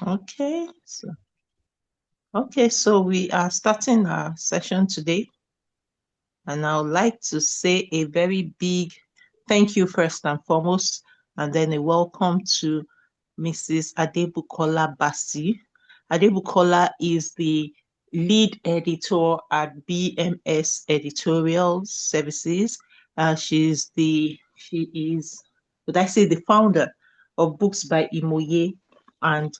Okay, so we are starting our session today, and I would like to say a very big thank you first and foremost, and then a welcome to Mrs. Adebukola Bassey. Adebukola is the lead editor at BMS Editorial Services. She is, would I say, the founder of Books by Imoye, and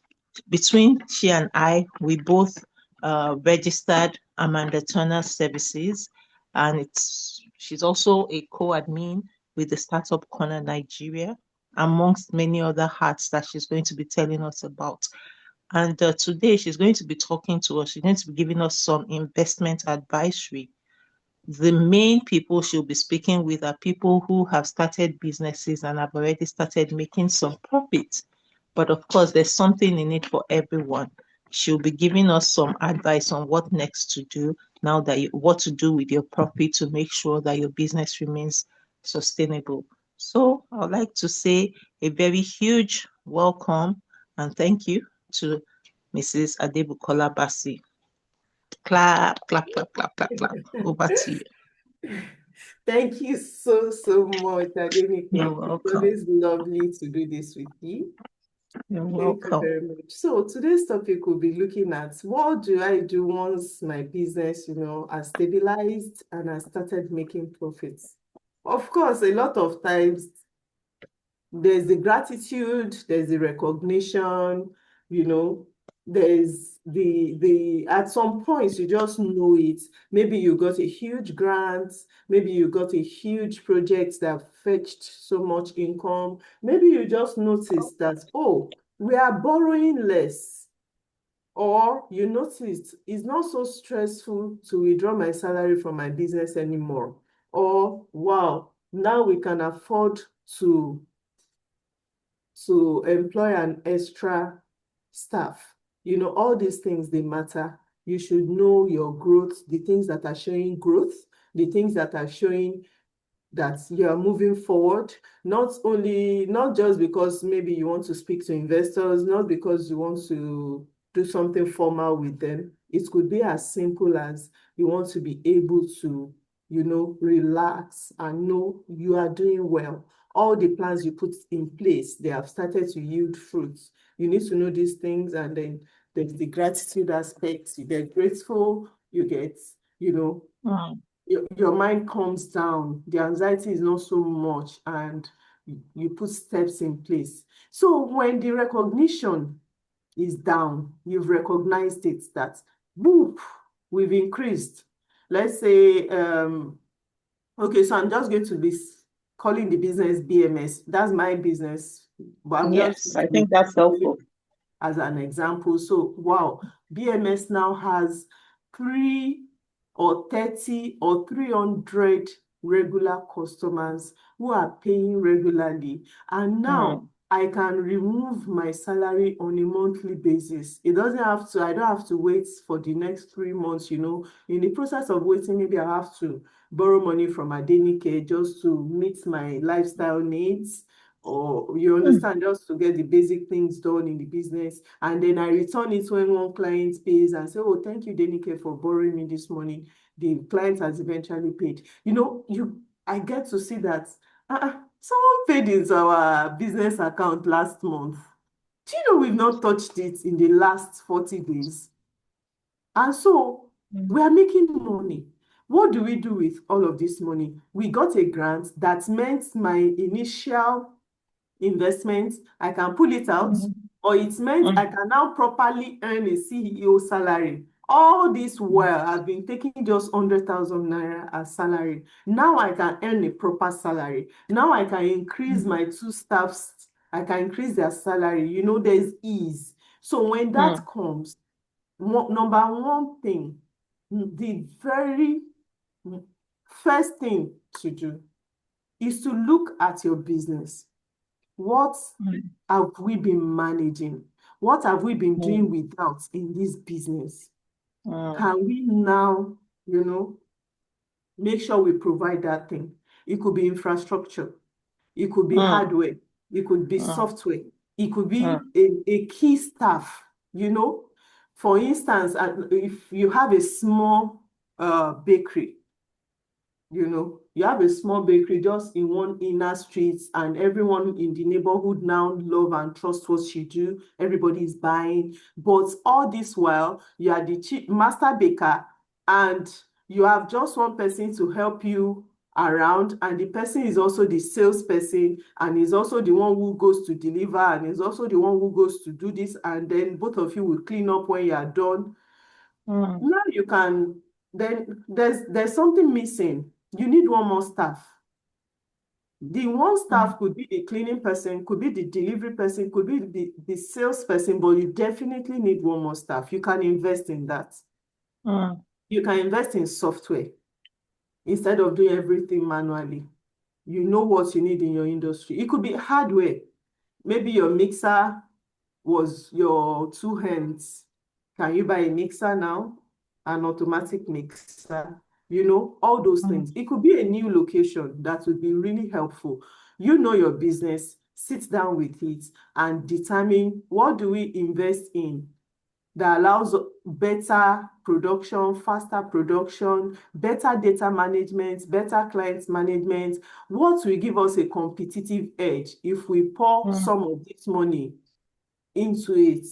between she and I, we both registered Amanda Turner Services, and she's also a co-admin with the Startup Corner Nigeria, amongst many other hats that she's going to be telling us about. And today she's going to be talking to us. She's going to be giving us some investment advisory. The main people she'll be speaking with are people who have started businesses and have already started making some profit. But of course, there's something in it for everyone. She'll be giving us some advice on what next to do now that what to do with your profit to make sure that your business remains sustainable. So I'd like to say a very huge welcome and thank you to Mrs. Adebukola Bassey. Clap, clap, clap, clap, clap, clap. Over to you. Thank you so much, Adebukola. You're It's welcome. always lovely to do this with you. You're Thank you welcome. very much. So today's topic will be looking at what do I do once my business, has stabilized and I started making profits. Of course, a lot of times there's the gratitude, there's the recognition, there's the at some points you just know it. Maybe you got a huge grant, maybe you got a huge project that fetched so much income. Maybe you just noticed that, oh, we are borrowing less. Or you noticed it's not so stressful to withdraw my salary from my business anymore. Or, wow, now we can afford to employ an extra staff. All these things, they matter. You should know your growth, the things that are showing growth, the things that are showing that you are moving forward, not just because maybe you want to speak to investors, not because you want to do something formal with them. It could be as simple as you want to be able to, relax and know you are doing well. All the plans you put in place, they have started to yield fruits. You need to know these things, and then there's the gratitude aspect. You get grateful, you get, your mind calms down. The anxiety is not so much, and you put steps in place. So when the recognition is down, you've recognized it, that boop, we've increased. Let's say, okay, so I'm just going to be calling the business BMS. That's my business, but I'm just Yes, I think that's helpful. as an example. So, wow, BMS now has 3 or 30 or 300 regular customers who are paying regularly. And now I can remove my salary on a monthly basis. I don't have to wait for the next 3 months, In the process of waiting, maybe I have to borrow money from Adenike just to meet my lifestyle needs, or you understand, just to get the basic things done in the business. And then I return it when one client pays and say, oh, thank you, Denike, for borrowing me this money. The client has eventually paid. I get to see that someone paid into our business account last month. Do you know we've not touched it in the last 40 days? And so we are making money. What do we do with all of this money? We got a grant that meant my initial investment, I can pull it out, or it meant I can now properly earn a CEO salary. All this while, I've been taking just 100,000 naira as salary. Now I can earn a proper salary. Now I can increase my 2 staffs. I can increase their salary. There's ease. So when that comes, number one thing, the very first thing to do is to look at your business. What have we been managing? What have we been doing without in this business? Can we now, make sure we provide that thing? It could be infrastructure. It could be hardware. It could be software. It could be a key staff, you know. For instance, if you have a small bakery, you know, you have a small bakery just in one inner street, and everyone in the neighborhood now love and trust what you do. Everybody is buying. But all this while, you are the chief master baker, and you have just one person to help you around, and the person is also the salesperson, and is also the one who goes to deliver, and is also the one who goes to do this, and then both of you will clean up when you are done. Now you can, then there's something missing. You need one more staff. The one staff could be the cleaning person, could be the delivery person, could be the salesperson, but you definitely need one more staff. You can invest in that. You can invest in software instead of doing everything manually. You know what you need in your industry. It could be hardware. Maybe your mixer was your two hands. Can you buy a mixer now? An automatic mixer, you know, all those things. It could be a new location that would be really helpful. You know your business, sit down with it and determine what do we invest in that allows better production, faster production, better data management, better client management. What will give us a competitive edge if we pour some of this money into it?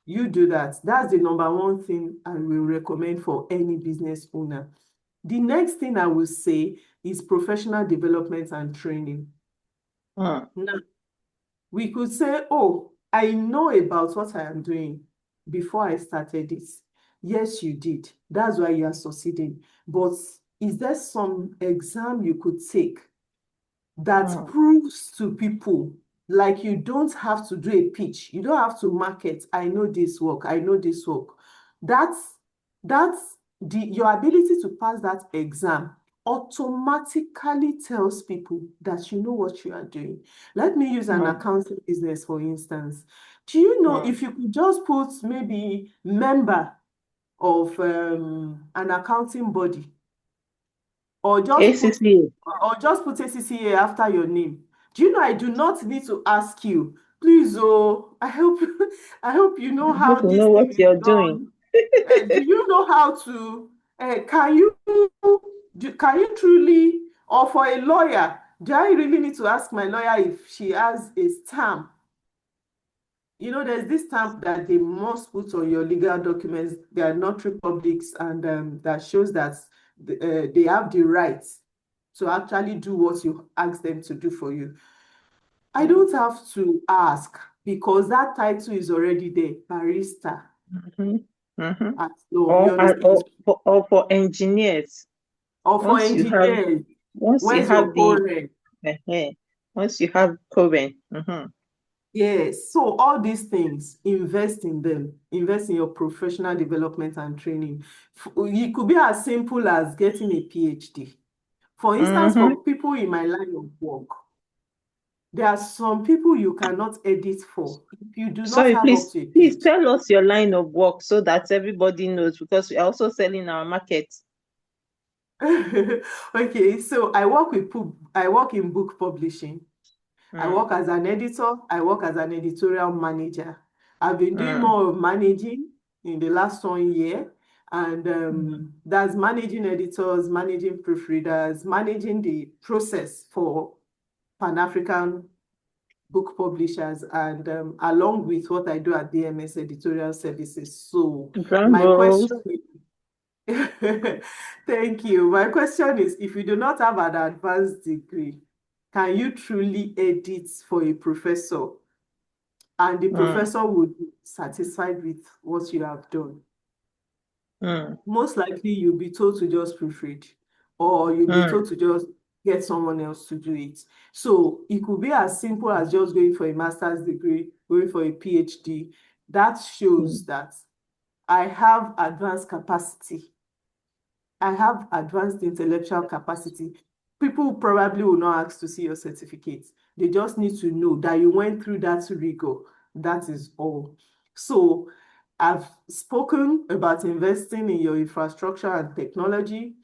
You do that. That's the number one thing I will recommend for any business owner. The next thing I will say is professional development and training. Now, we could say, oh, I know about what I am doing before I started this. Yes, you did. That's why you are succeeding. But is there some exam you could take that proves to people, like, you don't have to do a pitch, you don't have to market, I know this work, I know this work. That's your ability to pass that exam automatically tells people that you know what you are doing. Let me use an accounting business, for instance. Do you know, if you could just put maybe member of an accounting body, or just put ACCA after your name. Do you know I do not need to ask you, please, oh, I hope you know how You this know thing what is you're doing. done. Do you know how to, can you truly, or for a lawyer, do I really need to ask my lawyer if she has a stamp? You know, there's this stamp that they must put on your legal documents. They are not republics, and that shows that they have the right to actually do what you ask them to do for you. I don't have to ask because that title is already there, barrister. So you understand? Or for engineers. Or for engineers, Once you where's your have the current? once you have current. Yes, so all these things, invest in them. Invest in your professional development and training. It could be as simple as getting a PhD. For instance, for people in my line of work, there are some people you cannot edit for if you do not Sorry, have up please, to a please PhD. tell us your line of work so that everybody knows, because we're also selling our market. Okay, so I work in book publishing. I work as an editor. I work as an editorial manager. I've been doing more of managing in the last 1 year, and that's managing editors, managing proofreaders, managing the process for Pan-African book publishers, and along with what I do at BMS Editorial Services. So Drum my rolls. question is, thank you. My question is, if you do not have an advanced degree, can you truly edit for a professor and the professor would be satisfied with what you have done? Most likely you'll be told to just proofread, or you'll be told to just get someone else to do it. So it could be as simple as just going for a master's degree, going for a PhD. That shows that I have advanced capacity. I have advanced intellectual capacity. People probably will not ask to see your certificate. They just need to know that you went through that rigor. That is all. So I've spoken about investing in your infrastructure and technology.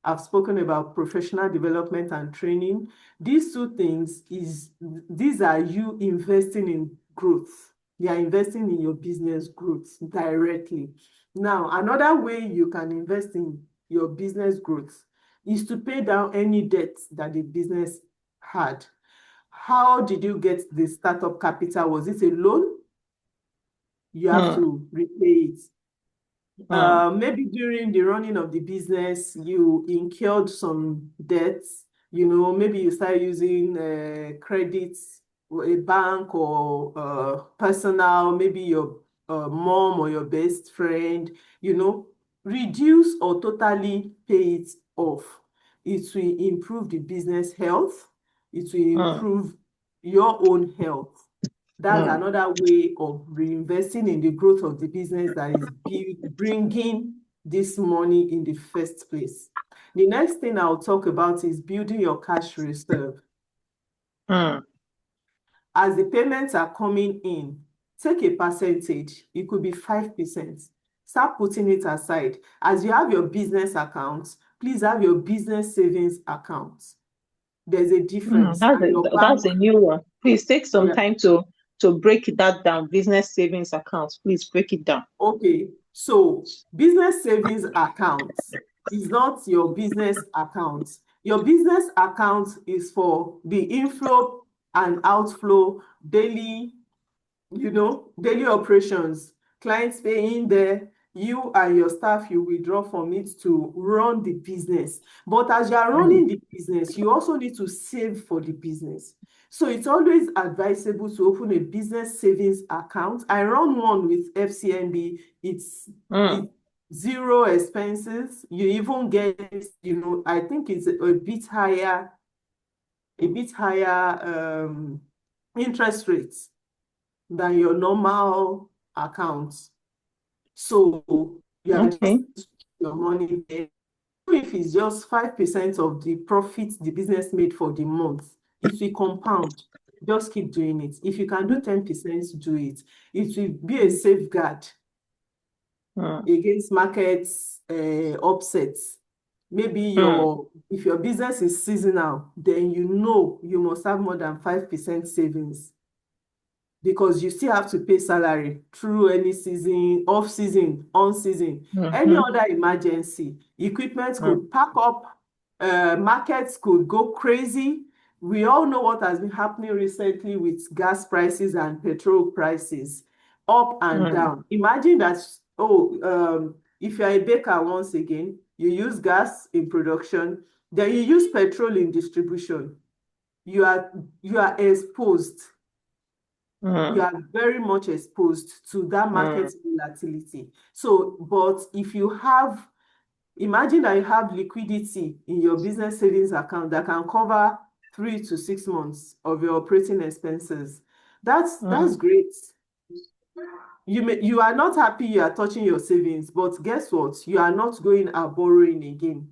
I've spoken about professional development and training. These two things these are you investing in growth. They are investing in your business growth directly. Now, another way you can invest in your business growth is to pay down any debt that the business had. How did you get the startup capital? Was it a loan? You have to repay it. Maybe during the running of the business, you incurred some debts. Maybe you start using credits, a bank or personal, maybe your mom or your best friend, reduce or totally pay it off. It will improve the business health. It will improve your own health. That's another way of reinvesting in the growth of the business that is bringing this money in the first place. The next thing I'll talk about is building your cash reserve. As the payments are coming in, take a percentage. It could be 5%. Start putting it aside. As you have your business account, please have your business savings account. There's a difference. That's a new one. Please take some time to break that down. Business savings account. Please break it down. Okay, so business savings account is not your business account. Your business account is for the inflow and outflow, daily operations. Clients paying there, you and your staff, you withdraw from it to run the business. But as you are running the business, you also need to save for the business. So it's always advisable to open a business savings account. I run one with FCMB. It's zero expenses. You even get, I think it's a bit higher interest rates than your normal accounts. So you are just your money there. If it's just 5% of the profit the business made for the month, it will compound. Just keep doing it. If you can do 10%, do it. It will be a safeguard against markets upsets. Maybe if your business is seasonal, then you must have more than 5% savings, because you still have to pay salary through any season, off season, on season, any other emergency. Equipment could pack up, markets could go crazy. We all know what has been happening recently with gas prices and petrol prices, up and down. Imagine that, if you're a baker, once again, you use gas in production, then you use petrol in distribution. You are exposed. You are very much exposed to that market volatility. So, but if you have, imagine that you have liquidity in your business savings account that can cover 3 to 6 months of your operating expenses. That's great. You are not happy you are touching your savings, but guess what? You are not going out borrowing again.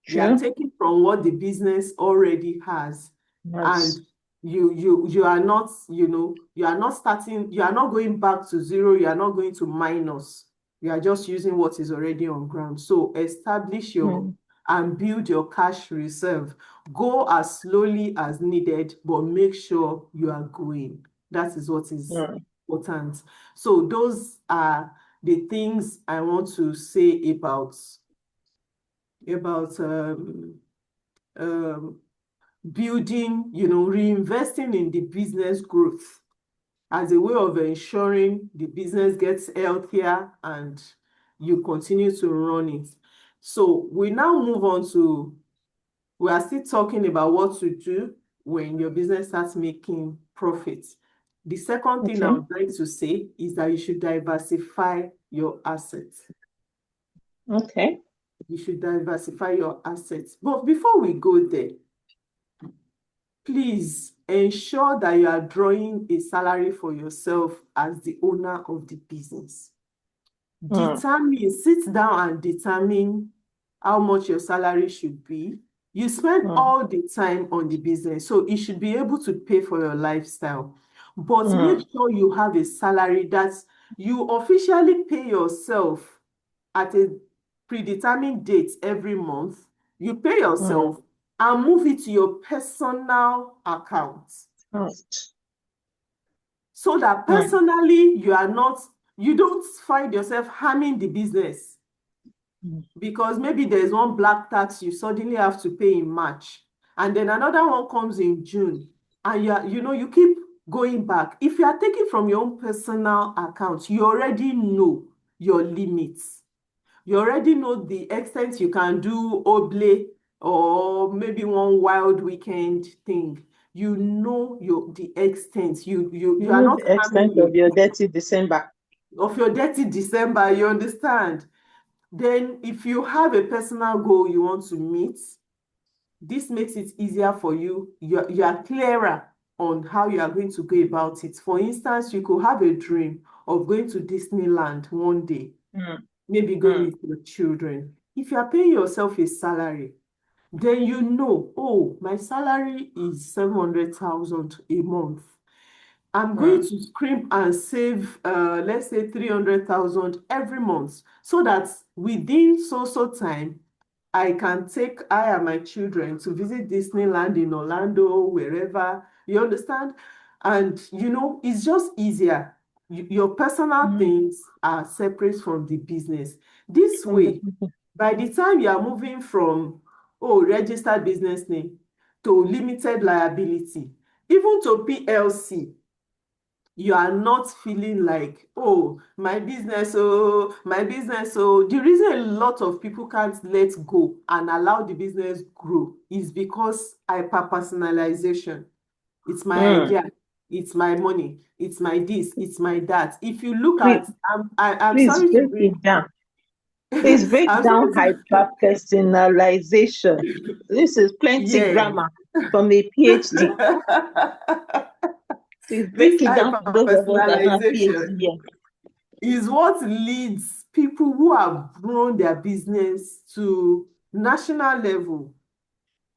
You are taking from what the business already has. And you are not, you are not starting, you are not going back to zero, you are not going to minus. You are just using what is already on ground. So establish and build your cash reserve. Go as slowly as needed, but make sure you are going. That is what is important. So those are the things I want to say about building, reinvesting in the business growth as a way of ensuring the business gets healthier and you continue to run it. So we now move on to, we are still talking about what to do when your business starts making profits. The second thing I would like to say is that you should diversify your assets. You should diversify your assets. But before we go there, please ensure that you are drawing a salary for yourself as the owner of the business. Sit down and determine how much your salary should be. You spend all the time on the business, so it should be able to pay for your lifestyle. But make sure you have a salary that you officially pay yourself at a predetermined date every month. You pay yourself and move it to your personal account. so that personally you don't find yourself harming the business because maybe there's one black tax you suddenly have to pay in March, and then another one comes in June, and you keep going back. If you are taking from your own personal account, you already know your limits. You already know the extent you can do oblate or maybe one wild weekend thing. You know the extent. You are know not the extent harming of your dirty December. your dirty December, you understand? Then if you have a personal goal you want to meet, this makes it easier for you. You are clearer on how you are going to go about it. For instance, you could have a dream of going to Disneyland one day, maybe going with your children. If you are paying yourself a salary, then you know, oh, my salary is 700,000 a month. I'm going to scrimp and save, let's say 300,000 every month, so that within so time, I and my children to visit Disneyland in Orlando, wherever, you understand? And it's just easier. Your personal things are separate from the business. This way, by the time you are moving from, registered business name to limited liability, even to PLC, you are not feeling like, oh, my business, oh, my business. So the reason a lot of people can't let go and allow the business grow is because hyper-personalization. It's my idea, it's my money, it's my this, it's my that. If you look Please, at, I'm please sorry to break bring, it down. Please break I'm down sorry to, hyper-personalization. This is plenty yeah. grammar from a PhD. Please break This it down for those of us that don't have PhD hyper-personalization yet. is what leads people who have grown their business to national level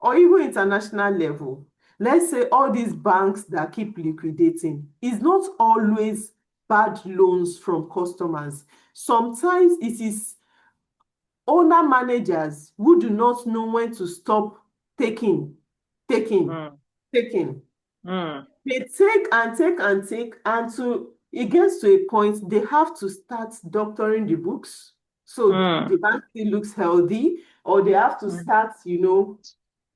or even international level. Let's say all these banks that keep liquidating, is not always bad loans from customers. Sometimes it is owner managers who do not know when to stop taking, taking, Mm, taking. mm, They take and take and take, and it gets to a point they have to start doctoring the books so mm, the bank still looks healthy, or they have to mm, start,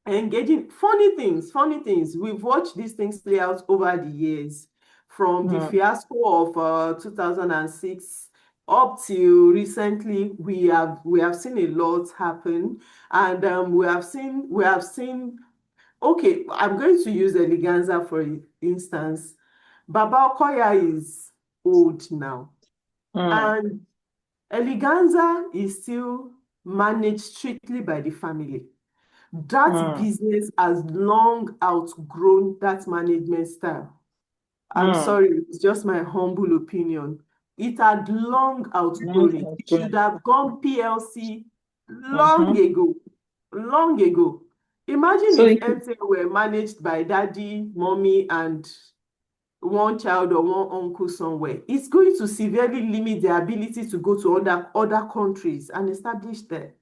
engaging. Funny things. We've watched these things play out over the years, from the mm, fiasco of 2006 up till recently. We have seen a lot happen, and we have seen. Okay, I'm going to use Eleganza for instance. Baba Okoya is old now, mm, and Eleganza is still managed strictly by the family. That mm, business has long outgrown that management style. I'm mm. sorry, it's just my humble opinion. It had long Long outgrown it. and It true. should have gone PLC long Mhm. ago. Long ago. Imagine So if if MTN were managed by daddy, mommy, and one child or one uncle somewhere. It's going to severely limit their ability to go to other countries and establish there.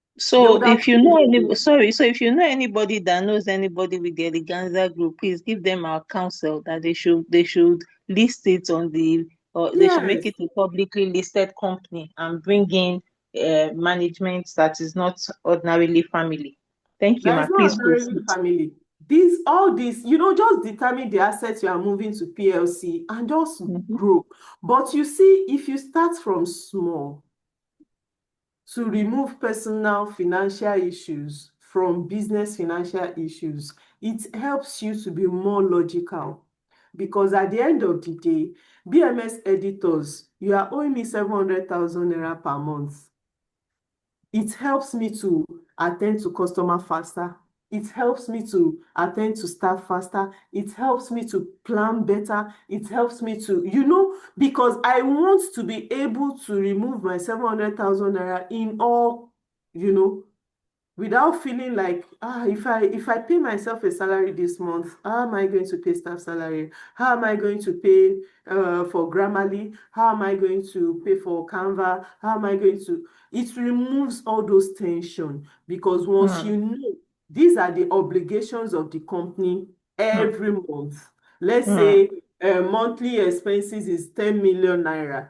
They so would have if you know changed any it. sorry, so if you know anybody that knows anybody with the Eleganza group, please give them our counsel that they should list it on the or they should make Yes, it a publicly listed company and bring in management that is not ordinarily family. Thank you, there ma. is no Please ordinary proceed. family. All this, just determine the assets you are moving to PLC and just Mhm. grow. But you see, if you start from small, to remove personal financial issues from business financial issues, it helps you to be more logical. Because at the end of the day, BMS editors, you are owing me 700,000 naira per month. It helps me to attend to customer faster. It helps me to attend to staff faster. It helps me to plan better. It helps me to, because I want to be able to remove my 700,000 naira in all, you know, without feeling like, if I pay myself a salary this month, how am I going to pay staff salary? How am I going to pay for Grammarly? How am I going to pay for Canva? How am I going to? It removes all those tension, because once Mm, you know these are the obligations of the company mm, every month. Let's mm, say monthly expenses is 10 million naira.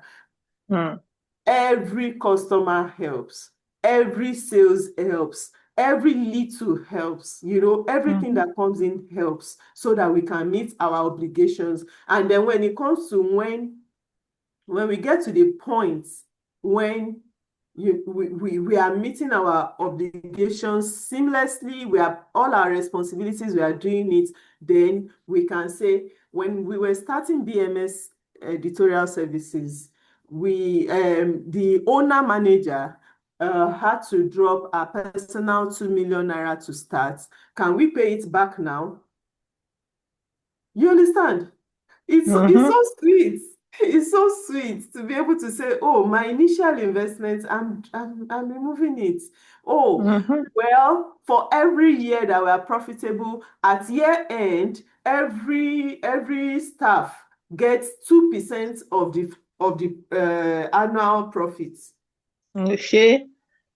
Every customer helps, every sales helps, every little helps, everything that comes in helps so that we can meet our obligations. And then when it comes to when we get to the point when we are meeting our obligations seamlessly, we have all our responsibilities, we are doing it, then we can say, when we were starting BMS editorial services, the owner manager had to drop a personal 2 million naira to start. Can we pay it back now? You understand? It's so sweet. It's so sweet to be able to say, oh, my initial investment, I'm removing it. Oh, well, for every year that we are profitable, at year end, every staff gets 2% of the annual profits. Okay.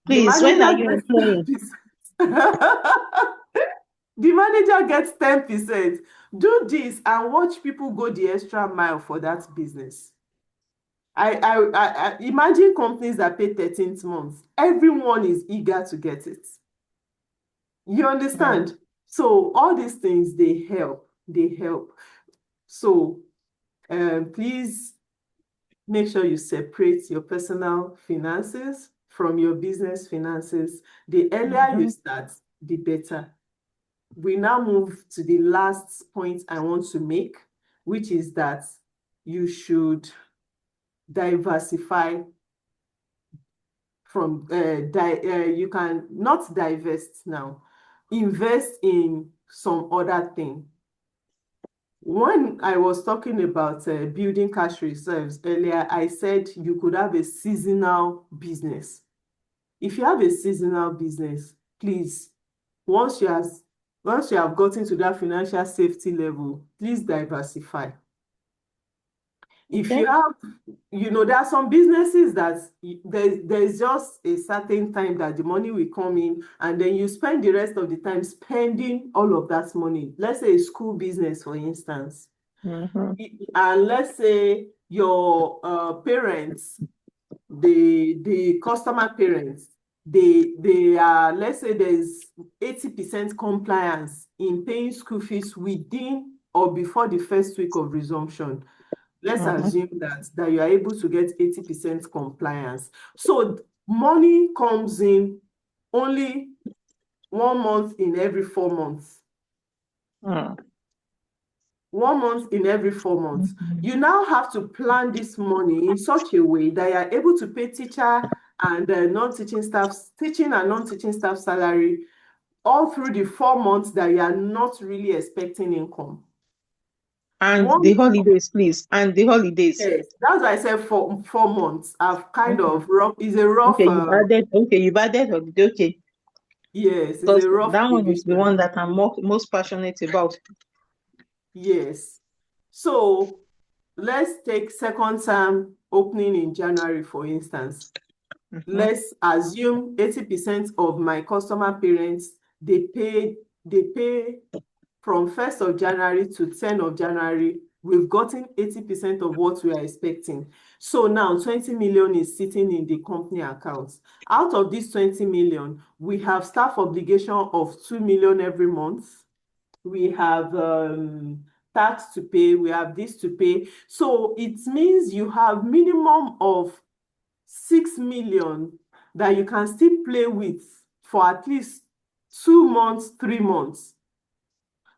The Please, when are manager you gets employing? 10%. The manager gets 10%. Do this and watch people go the extra mile for that business. I imagine companies that pay 13th month. Everyone is eager to get it. You understand? So all these things, they help. They help. So please make sure you separate your personal finances from your business finances. The earlier you start, the better. We now move to the last point I want to make, which is that you should diversify from, you can not divest now, invest in some other thing. When I was talking about building cash reserves earlier, I said you could have a seasonal business. If you have a seasonal business, please, once you have gotten to that financial safety level, please diversify. If you have, there are some businesses that there's just a certain time that the money will come in, and then you spend the rest of the time spending all of that money. Let's say a school business, for instance. And let's say your parents, the customer parents, they are, let's say there's 80% compliance in paying school fees within or before the first week of resumption. Let's assume that you are able to get 80% compliance. So money comes in only 1 month in every 4 months. 1 month in every 4 months. You now have to plan this money in such a way that you are able to pay teacher and non-teaching staff, teaching and non-teaching staff salary all through the 4 months that you are not really expecting income. And the holidays, please. And the holidays. Yes, that's why I said 4 months. I've kind of rough. Is a rough. Okay, you've added holiday. Okay. Yes, it's Because a rough that one is the division. one that I'm most passionate about. Yes. So let's take second term opening in January, for instance. Let's assume 80% of my customer parents, they pay from 1st of January to 10th of January. We've gotten 80% of what we are expecting. So now 20 million is sitting in the company accounts. Out of this 20 million, we have staff obligation of 2 million every month. We have tax to pay, we have this to pay. So it means you have minimum of 6 million that you can still play with for at least 2 months, 3 months.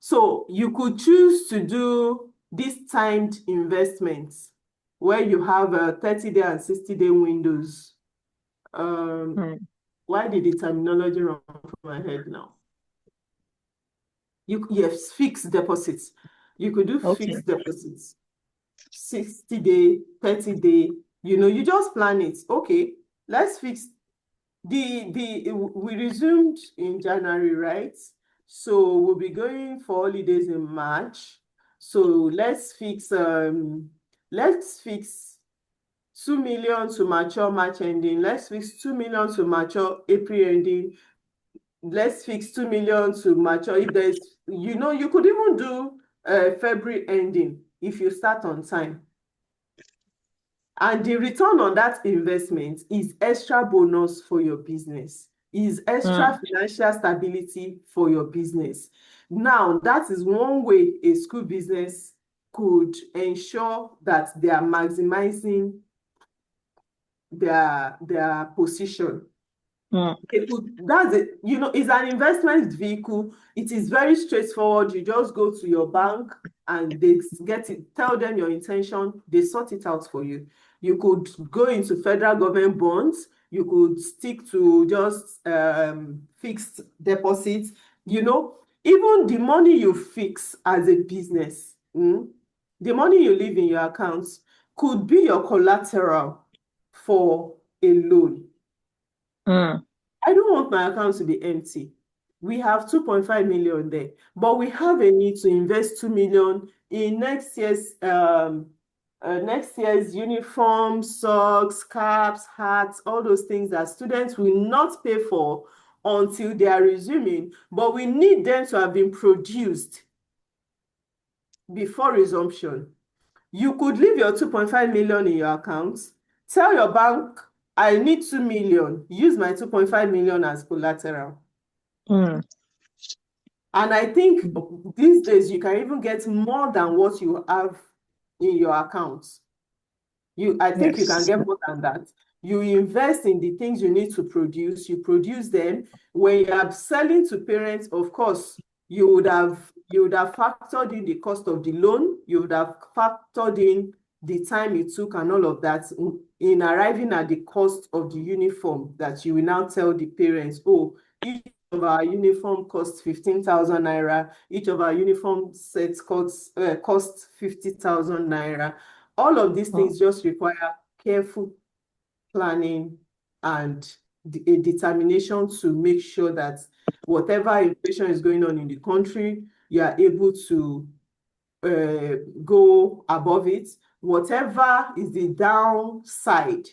So you could choose to do these timed investments where you have a 30-day and 60-day windows. Why did the terminology run through my head now? Yes, fixed deposits. You could do fixed deposits. 60-day, 30-day, you just plan it. Okay, let's fix we resumed in January, right? So we'll be going for holidays in March. So let's fix 2 million to mature March ending. Let's fix 2 million to mature April ending. Let's fix 2 million to mature. If there's, you could even do February ending. if you start on time. And the return on that investment is extra bonus for your business, is extra financial stability for your business. Now, that is one way a school business could ensure that they are maximizing their position. That's it. It's an investment vehicle. It is very straightforward. You just go to your bank and they tell them your intention, they sort it out for you. You could go into federal government bonds. You could stick to just fixed deposits. Even the money you fix as a business, the money you leave in your accounts could be your collateral for a loan. I don't want my account to be empty. We have 2.5 million there, but we have a need to invest 2 million in next year's uniforms, socks, caps, hats, all those things that students will not pay for until they are resuming, but we need them to have been produced before resumption. You could leave your 2.5 million in your account, tell your bank, I need 2 million, use my 2.5 million as collateral. And I think these days you can even get more than what you have in your account. I think you can get more than that. You invest in the things you need to produce, you produce them. When you are selling to parents, of course, you would have factored in the cost of the loan, you would have factored in the time it took and all of that in arriving at the cost of the uniform that you will now tell the parents, oh, each of our uniform costs 15,000 naira, each of our uniform sets costs 50,000 naira. All of these things just require careful planning and a determination to make sure that whatever inflation is going on in the country, you are able to go above it. Whatever is the downside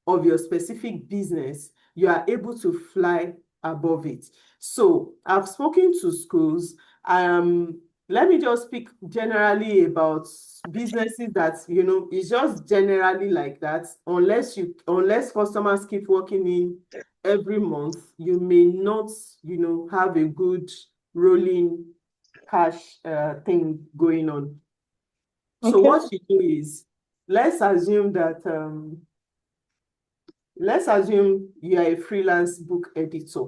of your specific business, you are able to fly above it. So I've spoken to schools. Let me just speak generally about businesses that, it's just generally like that. Unless customers keep working in every month, you may not, have a good rolling cash thing going on. So what you do is, let's assume you are a freelance book editor.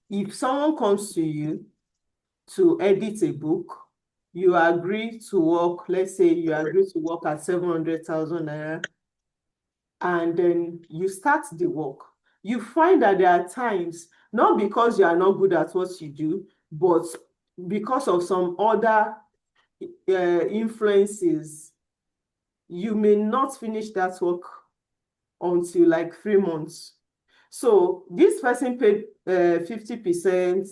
If someone comes to you to edit a book, you agree to work, let's say you agree to work at 700,000 naira, and then you start the work. You find that there are times, not because you are not good at what you do, but because of some other influences, you may not finish that work until like 3 months. So this person paid 50%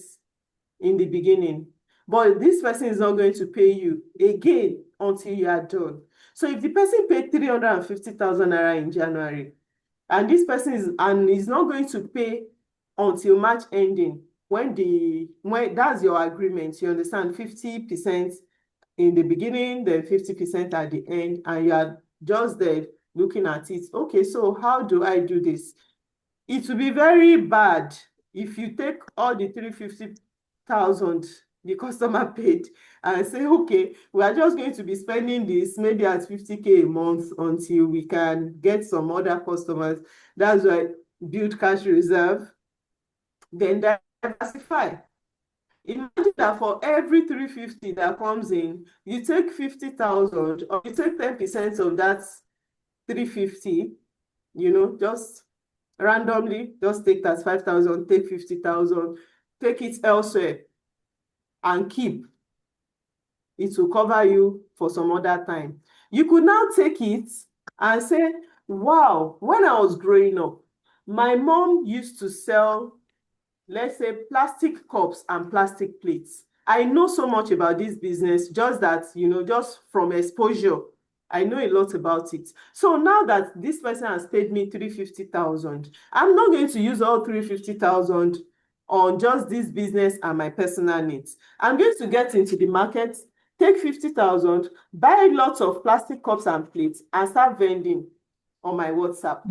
in the beginning, but this person is not going to pay you again until you are done. So if the person paid 350,000 naira in January, and this person is not going to pay until March ending, when that's your agreement, you understand, 50% in the beginning, then 50% at the end, and you are just there looking at it. Okay, so how do I do this? It will be very bad if you take all the 350,000 the customer paid and say, okay, we are just going to be spending this maybe at 50K a month until we can get some other customers. That's why build cash reserve, then diversify. Imagine that for every 350 that comes in, you take 50,000 or you take 10% of that 350, just randomly, just take that 5,000, take 50,000, take it elsewhere and keep. It will cover you for some other time. You could now take it and say, wow, when I was growing up, my mom used to sell, let's say, plastic cups and plastic plates. I know so much about this business, just that, just from exposure, I know a lot about it. So now that this person has paid me 350,000, I'm not going to use all 350,000 on just this business and my personal needs. I'm going to get into the market, take 50,000, buy lots of plastic cups and plates, and start vending on my WhatsApp,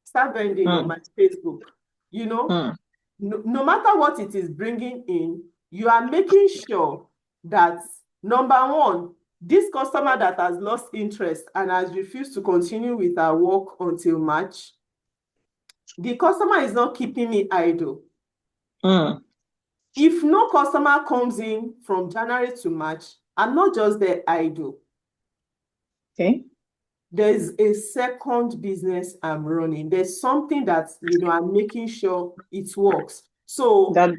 start vending on my Facebook. You know, no matter what it is bringing in, you are making sure that, number one, this customer that has lost interest and has refused to continue with our work until March, the customer is not keeping me idle. If no customer comes in from January to March, I'm not just there idle. Okay. There's a second business I'm running. There's something that, I'm making sure it works. So that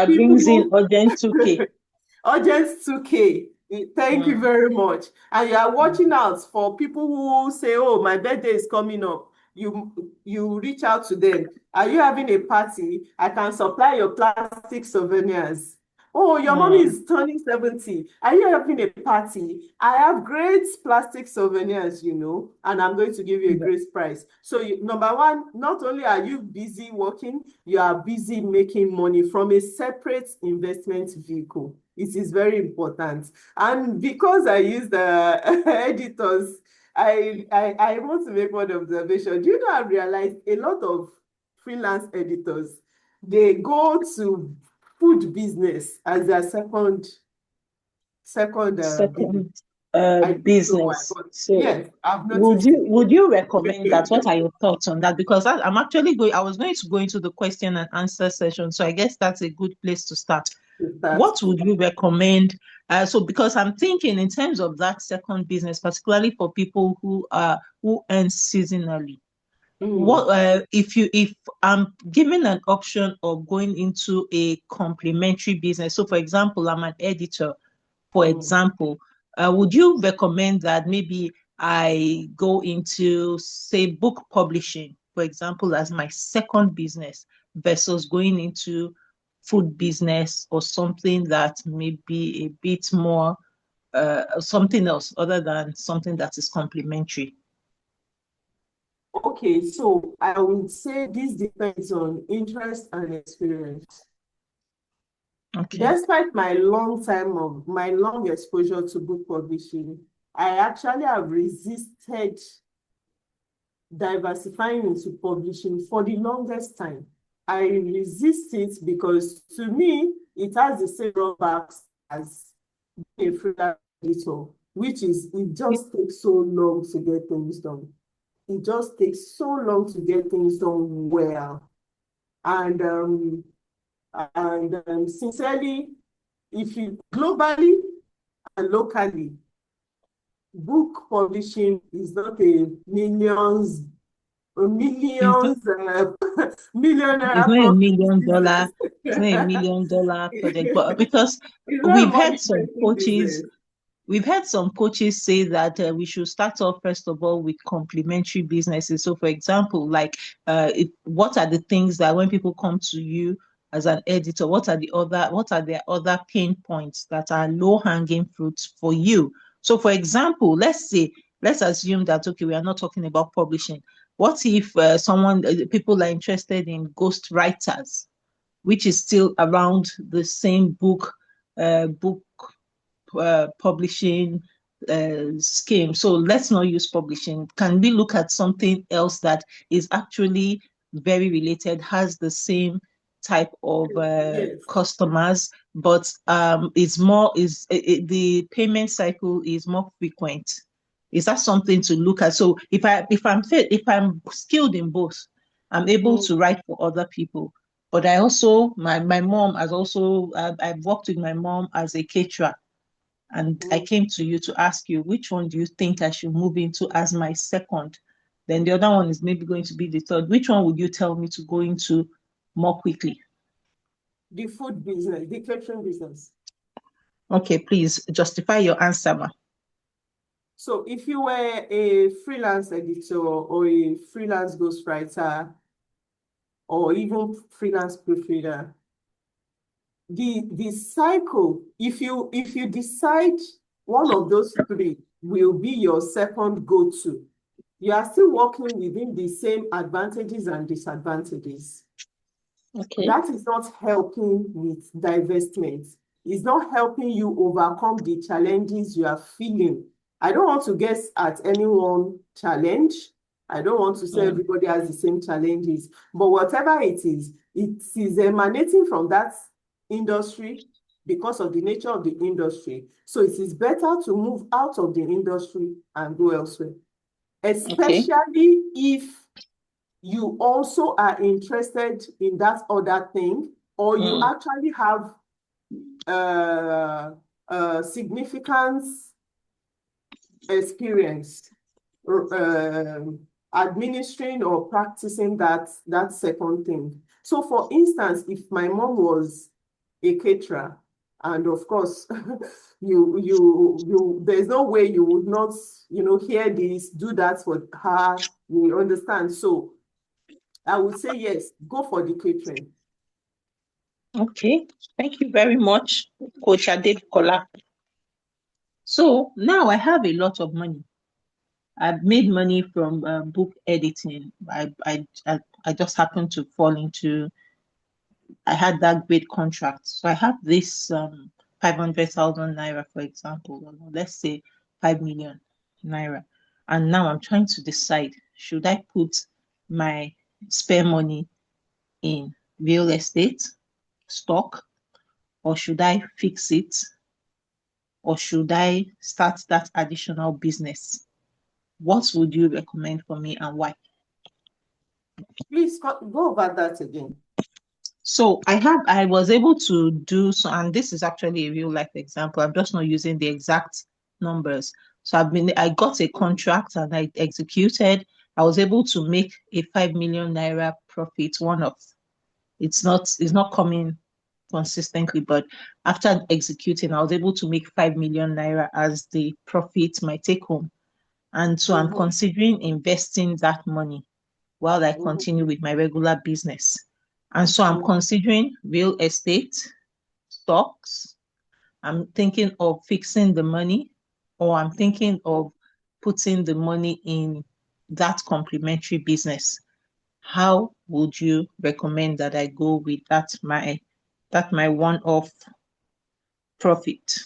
brings in urgent 2K. Urgent 2K. Thank you very much. And you are watching out for people who say, oh, my birthday is coming up. You reach out to them. Are you having a party? I can supply your plastic souvenirs. Oh, your mommy is turning 70. Are you having a party? I have great plastic souvenirs, and I'm going to give you a great price. So, number one, not only are you busy working, you are busy making money from a separate investment vehicle. It is very important. And because I use the editors, I want to make one observation. Do you know, I've realized a lot of freelance editors, they go to food business as their second business. So yes, I've noticed. Would you recommend that? What are your thoughts on that? Because I was going to go into the question and answer session. So I guess that's a good place to start. What would you recommend? Because I'm thinking in terms of that second business, particularly for people who earn seasonally. What if I'm given an option of going into a complementary business? So, for example, I'm an editor. For example, would you recommend that maybe I go into, say, book publishing, for example, as my second business versus going into food business or something that may be a bit more something else other than something that is complementary? Okay, so I would say this depends on interest and experience. Okay. Despite my long exposure to book publishing, I actually have resisted diversifying into publishing for the longest time. I resist it because, to me, it has the same drawbacks as being a freelance editor, which is it just takes so long to get things done. It just takes so long to get things done well. And sincerely, if you globally and locally, book publishing is not a millionaire It's not $1 million. business. It's not $1 million project, but because It's not we've a had some money-making coaches, business. we've had some coaches say that we should start off first of all with complementary businesses. So, for example, like what are the things that when people come to you as an editor, what are their other pain points that are low-hanging fruits for you? So, for example, let's assume that okay, we are not talking about publishing. What if people are interested in ghost writers, which is still around the same book publishing scheme? So let's not use publishing. Can we look at something else that is actually very related, has the same type of customers, but the payment cycle is more frequent? Is that something to look at? So if I'm skilled in both, I'm able to write for other people. But I also, my mom has also, I've worked with my mom as a caterer. And I came to you to ask you, which one do you think I should move into as my second? Then the other one is maybe going to be the third. Which one would you tell me to go into more quickly? The food business, the catering business. Okay, please justify your answer, ma. So if you were a freelance editor or a freelance ghostwriter or even freelance proofreader, the cycle, if you decide one of those three will be your second go-to, you are still working within the same advantages and disadvantages. Okay. That is not helping with divestment. It's not helping you overcome the challenges you are feeling. I don't want to guess at any one challenge. I don't want to say everybody has the same challenges, but whatever it is emanating from that industry because of the nature of the industry. So it is better to move out of the industry and go elsewhere, especially if you also are interested in that other thing, or you actually have significance experience administering or practicing that second thing. So for instance, if my mom was a caterer, and of course, there's no way you would not, hear this, do that for her, you understand? So I would say yes, go for the catering. Okay, thank you very much, Coach Adebukola. So now I have a lot of money. I've made money from book editing. I just happened to fall into. I had that great contract, so I have this 500,000 naira, for example, or let's say 5 million naira, and now I'm trying to decide: should I put my spare money in real estate, stock, or should I fix it, or should I start that additional business? What would you recommend for me and why? Please go over that again. So I was able to do so, and this is actually a real life example. I'm just not using the exact numbers. So I got a contract and I executed. I was able to make a 5 million naira profit, one off. It's not coming consistently, but after executing, I was able to make 5 million naira as the profit, my take home. And so I'm considering investing that money while I continue with my regular business. And so I'm considering real estate, stocks. I'm thinking of fixing the money, or I'm thinking of putting the money in that complementary business. How would you recommend that I go with that my one-off profit?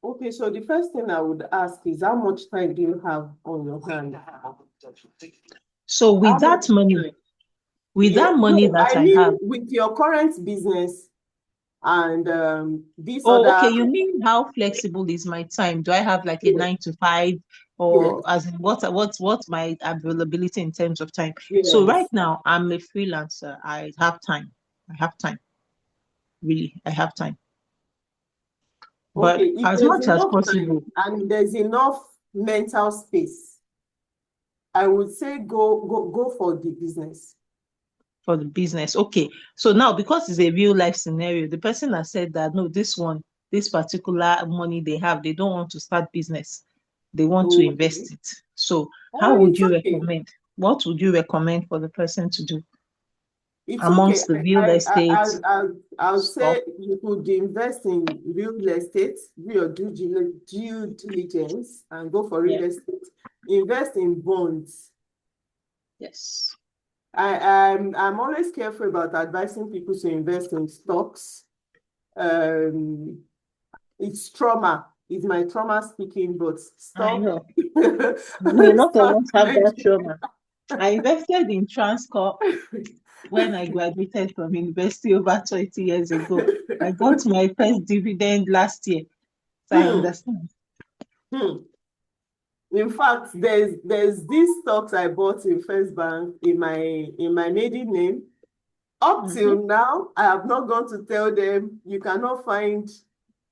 Okay, so the first thing I would ask is how much time do you have on your hand? So with that money, that I I mean have. with your current business and this Oh, other. okay. You mean how flexible is my time? Do I have like a Yes, 9 to 5, yes, or as in what's my availability in terms of time? So right yes. now I'm a freelancer. I have time. I have time. Really, I have time. Okay, But if as there's much as enough time possible and there's enough mental space, I would say go for the business. for the business. Okay. So now, because it's a real life scenario, the person has said that no, this particular money they have, they don't want to start business. They want to Okay. invest it. So how Oh, would it's you okay. recommend? What would you recommend for the person to do It's okay. amongst the real estate I'll stock? say you could invest in real estate, do your due diligence and go for Yeah. real estate. Invest in bonds. Yes. I'm always careful about advising people to invest in stocks. It's trauma. It's my trauma speaking, but I stock. know. A lot of stock us have that trading. trauma. I invested in Transcorp when I graduated from university over 20 years ago. I got my first dividend last year. So I Hmm. understand. Hmm. In fact, there's these stocks I bought in First Bank in my maiden name. Up till now, I have not gone to tell them you cannot find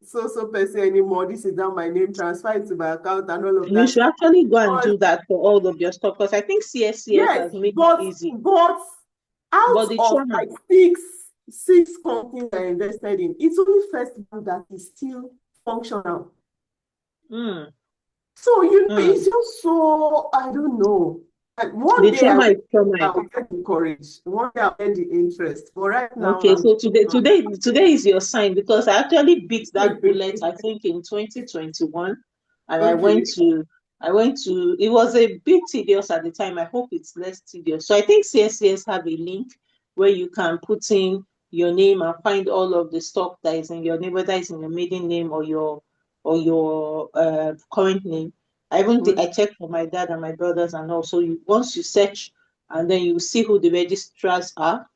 so person anymore. This is now my name. Transfer it to my account and all of You that. should actually go and But do that for all of your stuff, because I think CSCS yes, has made it but easy. out But the of trauma, like six companies I invested in, it's only First Bank that is still functional. So it's just so I don't know. Like one the day trauma is trauma. I will get encouraged. One day I'll get the interest. But right now Okay, I'm so today is your sign, because I actually beat that bullet, I think, in 2021, and okay. it was a bit tedious at the time. I hope it's less tedious. So I think CSCS have a link where you can put in your name and find all of the stock that is in your name, whether it's in your maiden name or your current name. I checked for my dad and my brothers, and also once you search and then you see who the registrars are,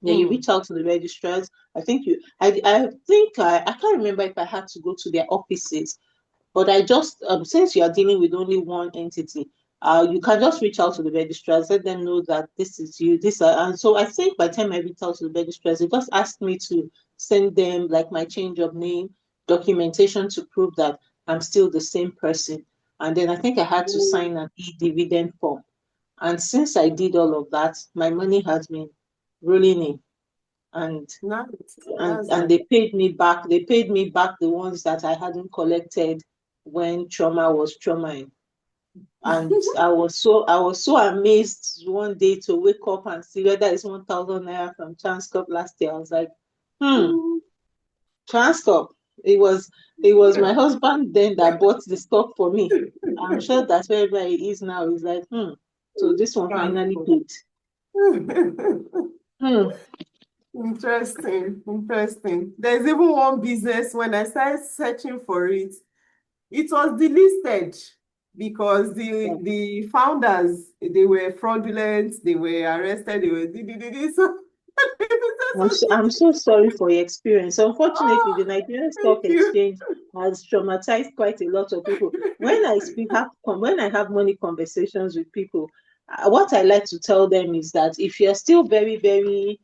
then you reach out to the registrars. I can't remember if I had to go to their offices, but I just since you are dealing with only one entity, you can just reach out to the registrars, let them know that this is you. And so I think by the time I reached out to the registrars, they just asked me to send them like my change of name, documentation to prove that I'm still the same person. And then I think I had to sign an e-dividend form. And since I did all of that, my money has been rolling in. And Nice. and they paid me back. They paid me back the ones that I hadn't collected when trauma was traumaing. And I was so amazed one day to wake up and see whether it's 1,000 naira from Transcorp last year. I was like, Transcorp. It was my husband then that bought the stock for me. I'm sure that's wherever he is now. He's like, so this one finally paid. Interesting. There's even one business, when I started searching for it, it was delisted because the founders, they were fraudulent, they were arrested, they were so I'm so sorry for your experience. Unfortunately, the oh, Nigerian Stock thank you. Exchange has traumatized quite a lot of people. When I have money conversations with people, what I like to tell them is that if you're still very, very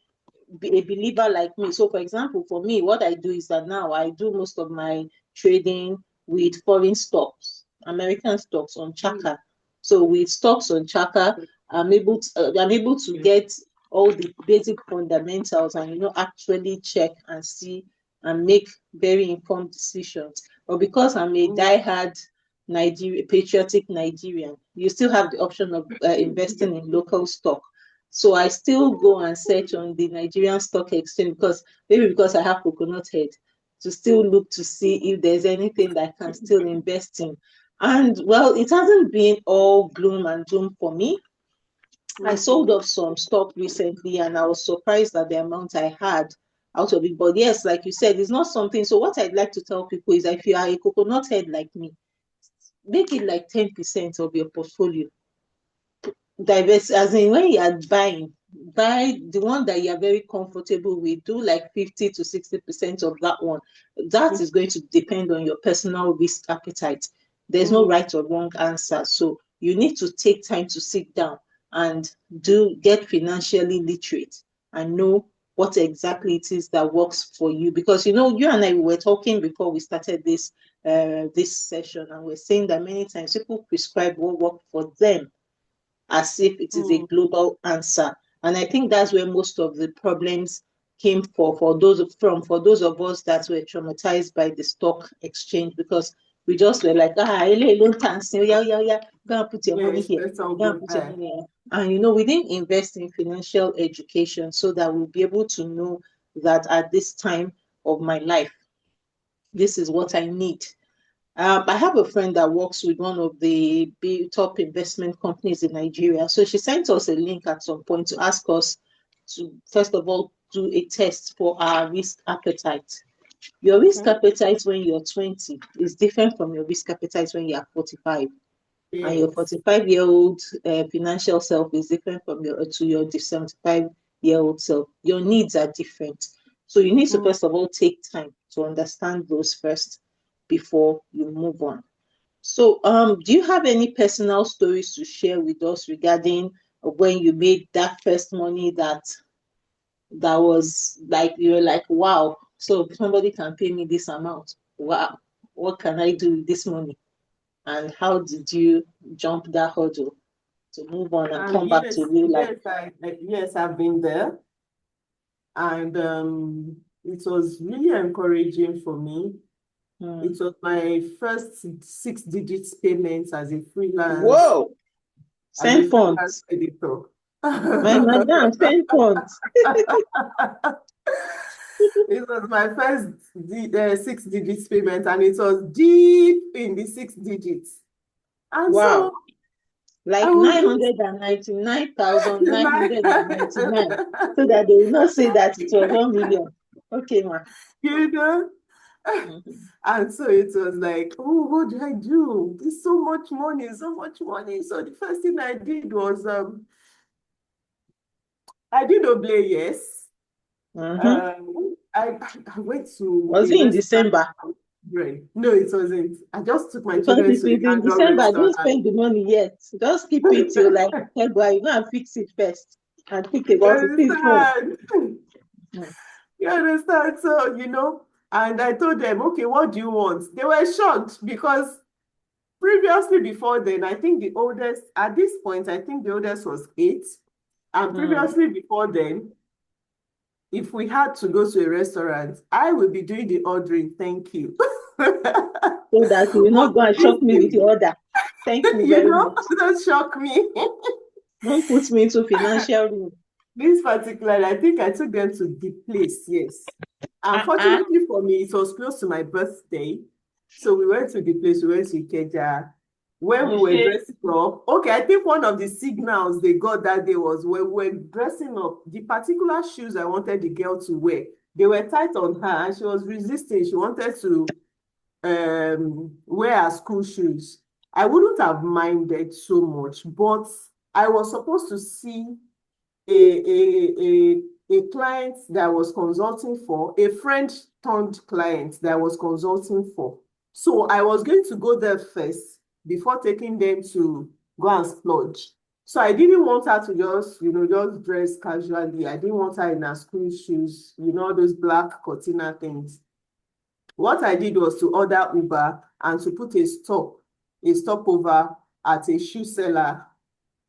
a believer like me. So, for example, for me, what I do is that now I do most of my trading with foreign stocks, American stocks on Chaka. So, with stocks on Chaka, I'm able to get all the basic fundamentals and actually check and see and make very informed decisions. But because I'm a diehard patriotic Nigerian, you still have the option of investing in local stock. So I still go and search on the Nigerian Stock Exchange because I have coconut head to still look to see if there's anything that I can still invest in. And well, it hasn't been all gloom and doom for me. I sold off some stock recently and I was surprised at the amount I had out of it. But yes, like you said, it's not something. So what I'd like to tell people is that if you are a coconut head like me, make it like 10% of your portfolio. Diverse, as in when you are buying, buy the one that you are very comfortable with. Do like 50 to 60% of that one. That is going to depend on your personal risk appetite. There's no right or wrong answer. So you need to take time to sit down and get financially literate and know what exactly it is that works for you. Because you and I were talking before we started this session, and we're saying that many times people prescribe what worked for them as if it is a global answer. And I think that's where most of the problems came for those of us that were traumatized by the stock exchange, because we just were like, yeah, go and put your money Yes, here, let's all go go and put your there. money here. And we didn't invest in financial education so that we'll be able to know that at this time of my life, this is what I need. I have a friend that works with one of the big top investment companies in Nigeria. So she sent us a link at some point to ask us to, first of all, do a test for our risk appetite. Your risk appetite when you're 20 is different from your risk appetite when you're 45. And your Yes. 45-year-old financial self is different from your 75-year-old self. Your needs are different. So you need to first of all take time to understand those first before you move on. So do you have any personal stories to share with us regarding when you made that first money that was like you were like, wow, so somebody can pay me this amount. Wow, what can I do with this money? And how did you jump that hurdle to move on and come back to real life? Yes, I've been there, and it was really encouraging for me. It was my first 6 digits payments as a Whoa, send freelance funds. editor. My madam, send funds. It was my first 6 digits payment, and it was deep in the 6 digits. And so Wow. I like will do 999,999, so that they will not say that it was 1 million. Okay, ma. you know. Mhm. And so it was like, oh, what do I do? There's so much money, so much money. So the first thing I did was I did Oblay, yes. I went to Was a it in restaurant. December? No, it wasn't. I just took my Because children if to a it's in random December, don't restaurant. spend the money yet. Just keep it till like February. Go and fix it first and think You about it. It's fun. understand? Mm. You understand? So, and I told them, okay, what do you want? They were shocked because previously, before then, I think the oldest, at this point, I think the oldest was 8. And Mm. previously, before then, if we had to go to a restaurant, I would be doing the ordering. Thank you. So that you will But not go and this shock me with thing, your order. Thank you very much. don't shock me. Don't put me into financial ruin. This particular, I think I took them to the place, yes. Uh-uh. Unfortunately for me, it was close to my birthday. So we went to the place, we went to Ikeja. When we were Okay. dressing up, okay, I think one of the signals they got that day was when we were dressing up, the particular shoes I wanted the girl to wear, they were tight on her and she was resisting. She wanted to wear her school shoes. I wouldn't have minded so much, but I was supposed to see a client that I was consulting for, a friend turned client that I was consulting for. So I was going to go there first before taking them to go and splurge. So I didn't want her to just dress casually. I didn't want her in her school shoes, all those black cortina things. What I did was to order Uber and to put a stopover at a shoe seller.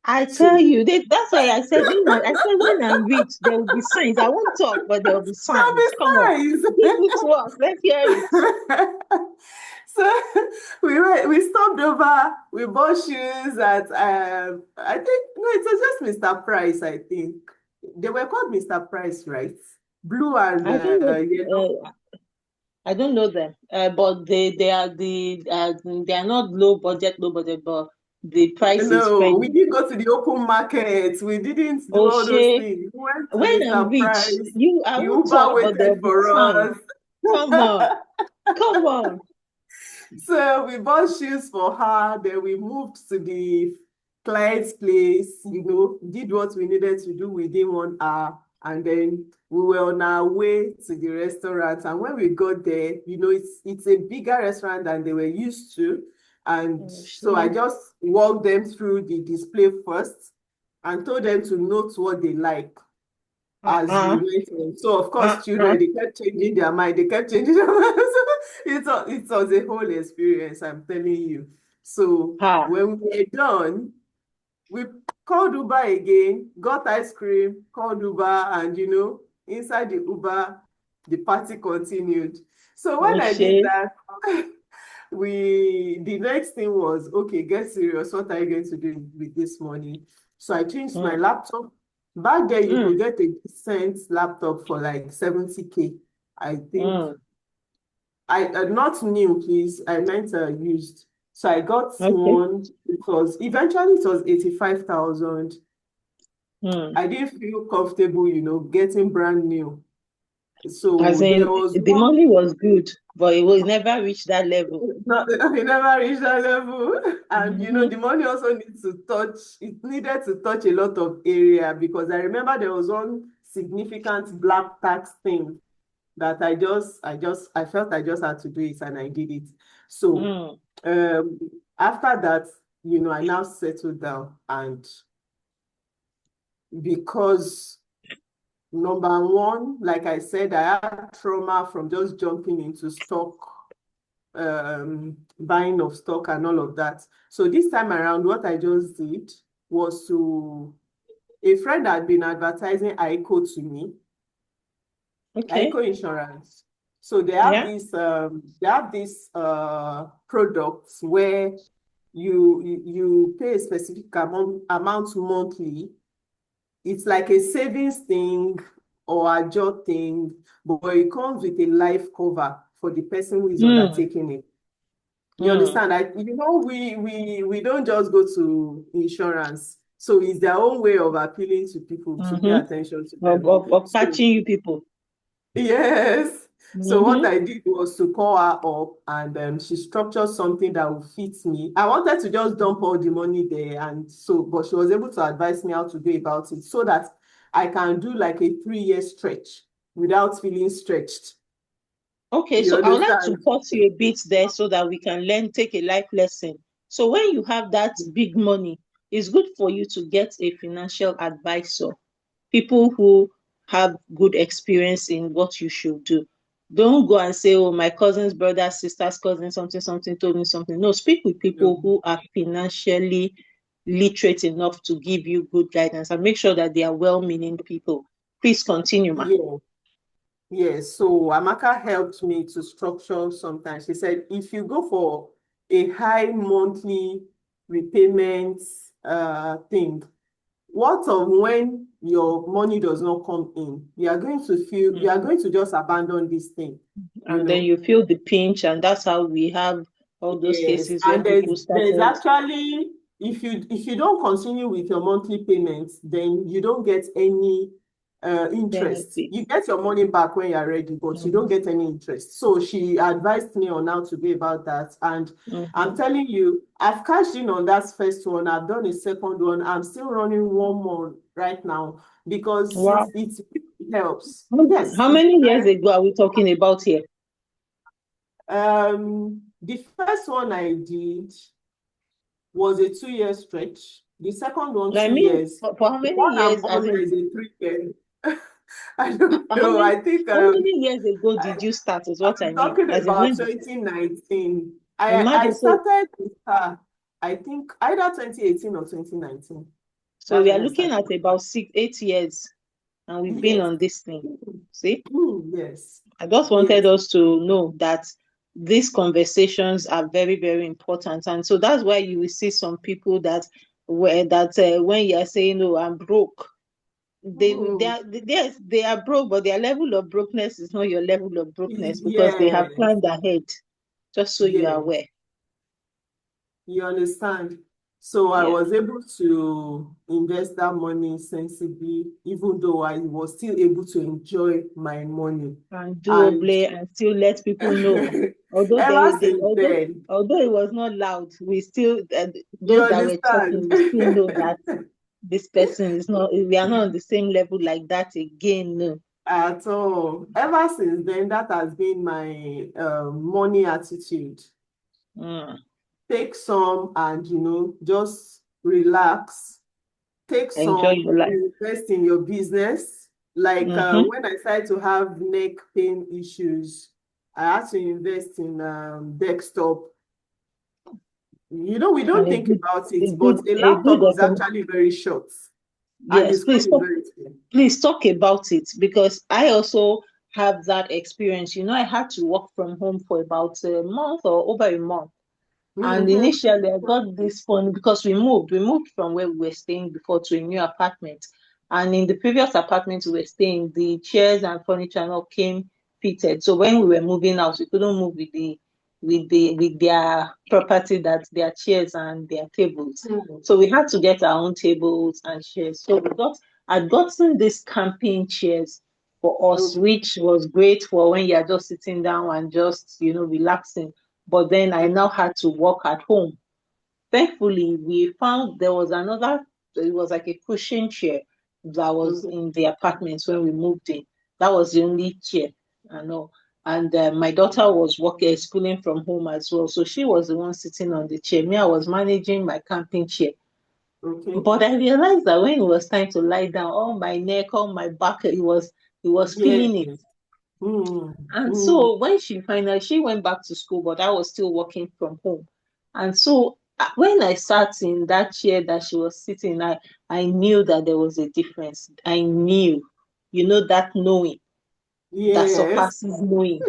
I tell So you, that's why I said when I reach, there will be signs. I won't talk, but there will be there'll signs. Come on. be Give signs. it to us. Let's hear it. So we stopped over, we bought shoes at I think no, it was just Mr. Price, I think. They were called Mr. Price, right? Blue and I don't know. yellow. I don't know them. But they are not low budget, but the price is No, we friendly. didn't go to the open market. We didn't do Oh all those shit. things. We went to When I'm Mr. rich, Price. I The won't Uber talk, but there'll waited be for signs. us. Come on. Come on. So we bought shoes for her. Then we moved to the client's place, did what we needed to do within 1 hour. And then we were on our way to the restaurant. And when we got there, it's a bigger restaurant than they were used to. And Oh so I shit. just walked them through the display first and told them to note what they like as we Uh-uh. went on. So of course, Uh-uh. children, they kept changing their mind. They kept changing their mind. So it was a whole experience, I'm telling you. So Ha. when we were done, we called Uber again, got ice cream, called Uber, and inside the Uber, the party continued. So Oh when I did shit. that, the next thing was, okay, get serious. What are you going to do with this money? So I changed my Mm. laptop. Back then, you could Mm. get a decent laptop for like 70K. I think Mm. I not new, please. I meant used. So I got Okay. one because eventually it was 85,000. Mm. I didn't feel comfortable, getting brand new. As So there in, was the one. money was good, but it will never reach that level. Not, we never reached that level. And Mm-hmm. the money also needed to touch a lot of area because I remember there was one significant black tax thing that I felt I just had to do it and I did it. So Mm. um after that, I now settled down and because number one, like I said, I had trauma from just jumping into stock buying of stock and all of that. So this time around, what I just did was a friend had been advertising ICO to me, Okay. ICO insurance. So they have Yeah. these products where you pay a specific amount monthly. It's like a savings thing or a job thing, but it comes with a life cover for the person who is Mm. undertaking it. You understand? We don't just go to insurance. So it's their own way of appealing to people to pay attention to them. Of So catching you people. yes. So what Mm-hmm. I did was to call her up, and she structured something that would fit me. I wanted to just dump all the money there, but she was able to advise me how to go about it so that I can do like a 3-year stretch without feeling stretched. Okay, You so I would like to understand? pause you a bit there so that we can take a life lesson. So when you have that big money, it's good for you to get a financial advisor, people who have good experience in what you should do. Don't go and say, oh, my cousin's brother, sister's cousin, something, something told me something. No, speak with people No. who are financially literate enough to give you good guidance and make sure that they are well-meaning people. Please continue, ma. Yeah. Yes, so Amaka helped me to structure sometimes. She said, if you go for a high monthly repayment thing, what of when your money does not come in? You are going to just abandon this thing, you And then know? you feel the pinch, and that's how we have all those Yes, cases where and people there's started actually, if you don't continue with your monthly payments, then you don't get any interest. benefit. You get your money back when you're ready, but you don't Mhm, get any interest. So she advised me on how to go about that. And I'm mhm. telling you, I've cashed in on that first one. I've done a second one. I'm still running one more right now because Wow. it helps. How Yes, how it's many years very. ago are we talking about here? The first one I did was a 2-year stretch. The second one, I two mean, years. for how The many one I'm years, as on in, is a 3-year. I don't how know. many, I think how many years ago did you start, is what I I'm mean. talking As in, about when, 2019. I imagine, so, started with her, I think either 2018 or 2019. so That's we are when I looking started. at about 6, 8 years, and we've been Yes. on this thing. See? Yes. I just wanted Yes. us to know that these conversations are very, very important. And so that's why you will see some people that when you are saying, oh, I'm broke, Mm. they are broke, but their level of brokenness is not your level of brokenness because they have Yes. planned ahead, just so you are Yes. aware. You understand? So I Yeah. was able to invest that money sensibly, even though I was still able to enjoy my money. And And doable and still let people know. Although ever since although then, it was not loud, we still you those that were understand? talking, we still know that this person is not, we are not on the same level like that again. No. At all. Ever since then, that has been my money attitude. Mm. Take some and, just relax. Take Enjoy some, your life. invest in your business. Like Mm-hmm. when I started to have neck pain issues, I had to invest in desktop. We And don't think about it, but a a good laptop is actually very short and the yes, screen is very thin. please talk about it, because I also have that experience. I had to work from home for about a month or over a month. And Mhm. initially, I got this phone because we moved. We moved from where we were staying before to a new apartment. And in the previous apartment we were staying, the chairs and furniture and all came fitted. So when we were moving out, we couldn't move with their property, that their chairs and their tables. Mhm. So we had to get our own tables and chairs. So I'd gotten these camping chairs for us, Okay. which was great for when you're just sitting down and just, relaxing. But then I now had to work at home. Thankfully, we found there was another, it was like a cushion chair that was Okay. in the apartment when we moved in. That was the only chair, I know. And my daughter was working, schooling from home as well. So she was the one sitting on the chair. Me, I was managing my camping chair. Okay. But I realized that when it was time to lie down, all my neck, all my back, it was Yes. feeling it. Mm. And Mm. so when she went back to school, but I was still working from home. And so when I sat in that chair that she was sitting, I knew that there was a difference. I knew, that knowing that Yes. surpasses knowing.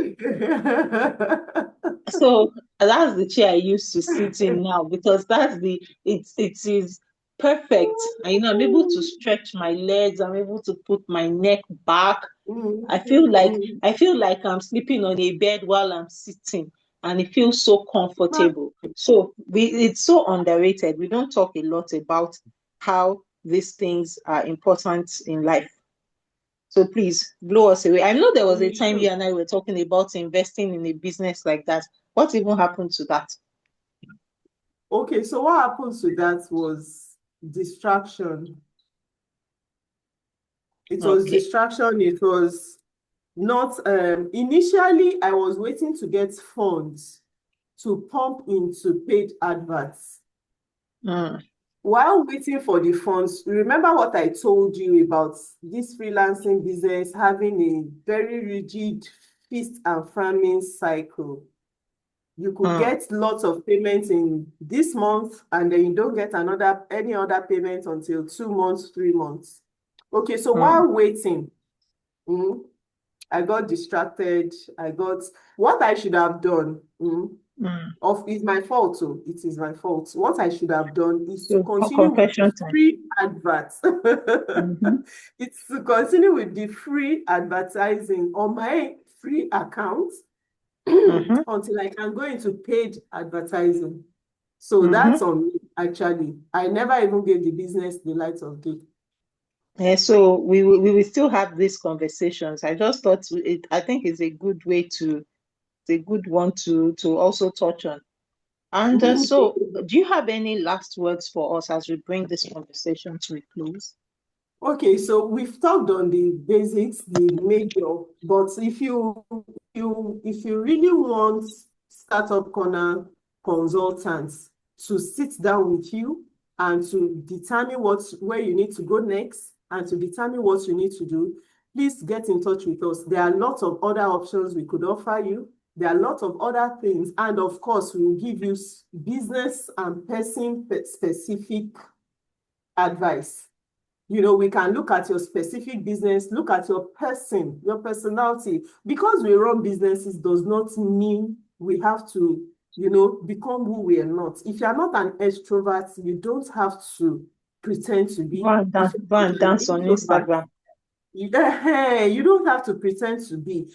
So that's the chair I used to sit in now, because it is perfect. And I'm able to stretch my legs, I'm able to put my neck back. Mm. I feel like Mm. I feel like I'm sleeping on a bed while I'm sitting. and it feels so comfortable. So it's so underrated. We don't talk a lot about how these things are important in life. So please blow us away. I know there was a We time you should. and I were talking about investing in a business like that. What even happened to that? Okay, so what happened to that was distraction. It was Okay. distraction. It was not, initially, I was waiting to get funds to pump into paid adverts. Mm, While waiting for the funds, remember what I told you about this freelancing business having a very rigid feast and famine cycle. You could mm, get lots of payments in this month, and then you don't get any other payment until 2 months, 3 months. Okay, so mm, while waiting, I got distracted. I got what I should have done. mm. It's my fault, too. It is my fault. What I should have done is to So continue with the confession time. free adverts. Mm-hmm, It's to continue with the free advertising on my free account mm-hmm, until I can go into paid advertising. So mm-hmm. that's on me, actually. I never even gave the business the light of day. So we will still have these conversations. I just thought I think it's a good way to, it's a good one to also touch on. And so, do you have any last words for us as we bring this conversation to a close? Okay, so we've talked on the basics, the major, but if you really want Startup Corner consultants to sit down with you and to determine where you need to go next and to determine what you need to do, please get in touch with us. There are lots of other options we could offer you. There are lots of other things, and of course, we will give you business and person specific advice. We can look at your specific business, look at your person, your personality. Because we run businesses does not mean we have to, become who we are not. If you're not an extrovert, you don't have to pretend to be. If Go you're and not an dance on introvert, Instagram. you don't have to pretend to be.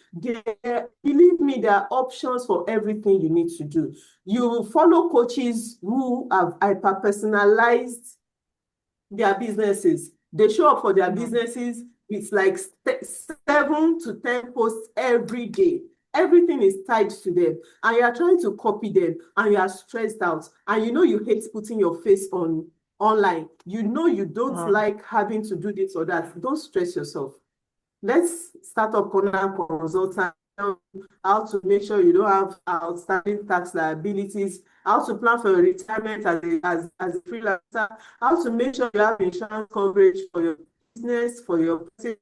Believe me, there are options for everything you need to do. You follow coaches who have hyper-personalized their businesses. They show up for their Mm, businesses with like 7 to 10 posts every day. Everything is tied to them, and you are trying to copy them, and you are stressed out, and you hate putting your face online. You don't mm. like having to do this or that. Don't stress yourself. Let's start up corner consultant, how to make sure you don't have outstanding tax liabilities, how to plan for your retirement as a freelancer, how to make sure you have insurance coverage for your business, for your person,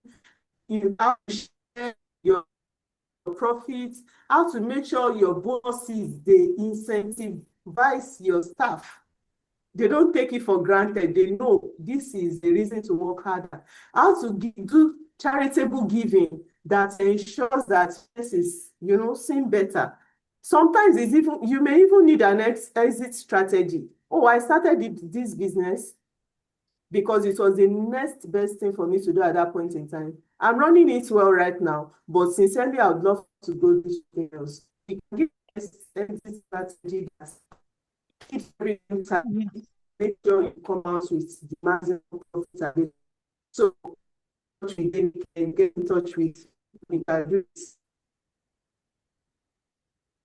how to share your profits, how to make sure your bosses, they incentivize your staff. They don't take it for granted. They know this is the reason to work harder. How to do charitable giving that ensures that this is, seen better. Sometimes you may even need an exit strategy. Oh, I started this business because it was the next best thing for me to do at that point in time. I'm running it well right now, but sincerely, I would love to go do something else. You can give exit strategy that keeps everything tight. Yeah. Make sure you come out with the maximum profit available. So we can get in touch with, we can do this.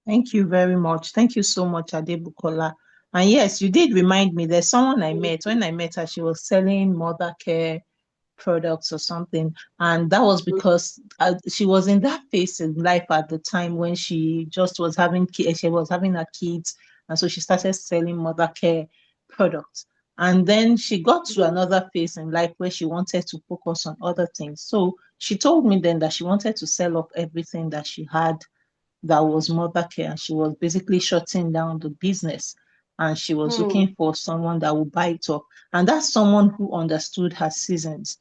Thank you very much. Thank you so much, Adebukola. And yes, you did remind me there's someone I met. When I met her, she was selling mother care products or something. And that was because she was in that phase in life at the time when she just was having kids, she was having her kids. And so she started selling mother care products. And then she got to another phase in life where she wanted to focus on other things. So she told me then that she wanted to sell off everything that she had that was mother care. And she was basically shutting down the business. And she was Hmm. looking for someone that would buy it up. And that's someone who understood her seasons,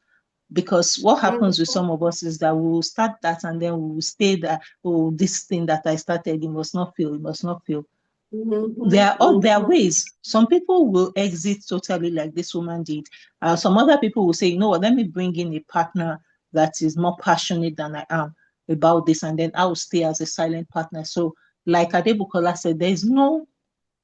because what happens with some of us is that we will start that and then we will stay there. Oh, this thing that I started, it must not fail, it must not fail. There are ways. Some people will exit totally like this woman did. Some other people will say, you know what, let me bring in a partner that is more passionate than I am about this, and then I will stay as a silent partner. So like Adebukola said, there's no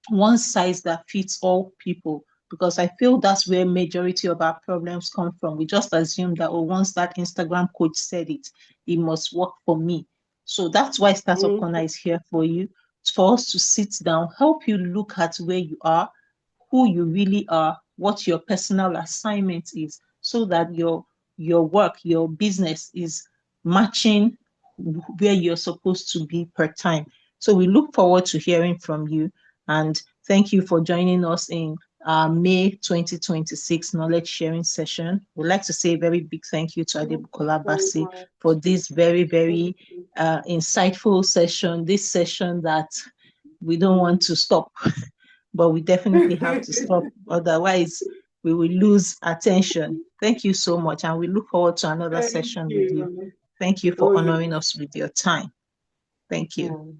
one size that fits all people, because I feel that's where majority of our problems come from. We just assume that, oh, once that Instagram coach said it, it must work for me. So that's why Startup Corner Mhm. is here for you, for us to sit down, help you look at where you are, who you really are, what your personal assignment is, so that your work, your business is matching where you're supposed to be per time. So we look forward to hearing from you, and thank you for joining us in May 2026 knowledge sharing session. We'd like to say a very big thank you to Thank you Adebukola very Bassey much. for this very, Thank very you. insightful session, this session that we don't want to stop, but we definitely have to stop. Otherwise, we will lose attention. Thank you so much, and we look forward to another Thank session with you. you. Thank you for Oh, honoring yes. us with your time. Thank you. Mm.